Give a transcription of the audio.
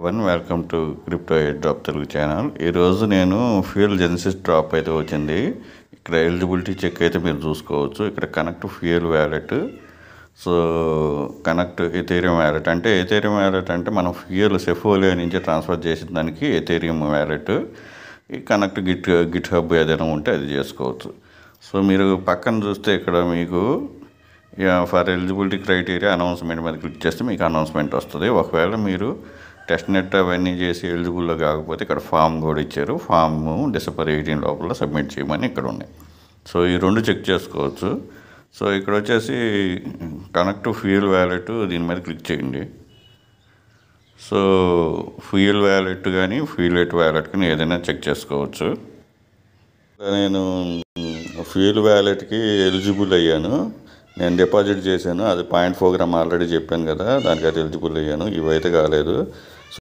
Welcome to crypto air drop Telugu channel. ఈరోజు నేను fuel జెన్సిస్ drop అయితే వచ్చింది. ఇక్కడ ఎలిజిబిలిటీ చెక్ అయితే మీరు చూసుకోవచ్చు. ఇక్కడ connect fuel wallet. So connect Ethereum wallet అంటే మనం ఫ్యూయల్ సెఫోలియా నుంచి ట్రాన్స్ఫర్ చేసిన దానికి ఎథేరియం వ్యాలెట్. ఈ కనెక్ట్ గిట్ హబ్ ఏదైనా ఉంటే అది చేసుకోవచ్చు. సో మీరు పక్కన చూస్తే ఇక్కడ మీకు ఫర్ ఎలిజిబిలిటీ క్రైటీరియా అనౌన్స్మెంట్ మీద క్లిక్ చేస్తే మీకు అనౌన్స్మెంట్ వస్తుంది. ఒకవేళ మీరు టెస్ట్ నెట్ అవన్నీ చేసి ఎలిజిబుల్లో కాకపోతే ఇక్కడ ఫామ్ కూడా ఇచ్చారు. ఫామ్ December 18 లోపల సబ్మిట్ చేయమని ఇక్కడ ఉన్నాయి. సో ఈ రెండు చెక్ చేసుకోవచ్చు. సో ఇక్కడ వచ్చేసి కనెక్ట్ ఫ్యూయల్ వ్యాలెట్, దీని మీద క్లిక్ చేయండి. సో ఫ్యూయల్ వ్యాలెట్ కానీ ఫ్యూయల్ వ్యాలెట్ కానీ ఏదైనా చెక్ చేసుకోవచ్చు. నేను ఫ్యూయల్ వ్యాలెట్కి ఎలిజిబుల్ అయ్యాను. నేను డిపాజిట్ చేశాను, అది 0.4 గ్రామ్ ఆల్రెడీ చెప్పాను కదా, దానికి అది ఎలిజిబుల్ అయ్యాను. ఇవైతే కాలేదు.